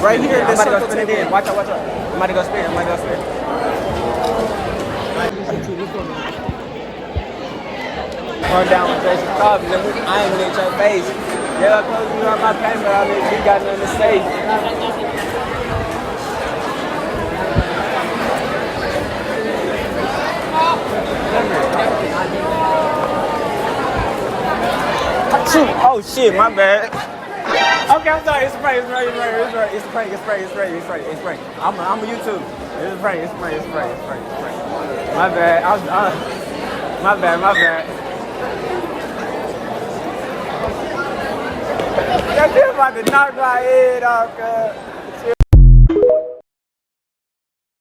Right here, I'm this about to go circle spin it table. in. Watch out, watch out. I'm about to go spin. Run down with Tracy Cobb, and I ain't gonna hit your face. Yeah, close me on my payment. I mean, you got nothing to say. Oh shit, my bad. Okay, I'm sorry. It's a prank. It's a prank. I'm a YouTube. It's a prank. My bad. My bad. Y'all about to knock my head off, cuz.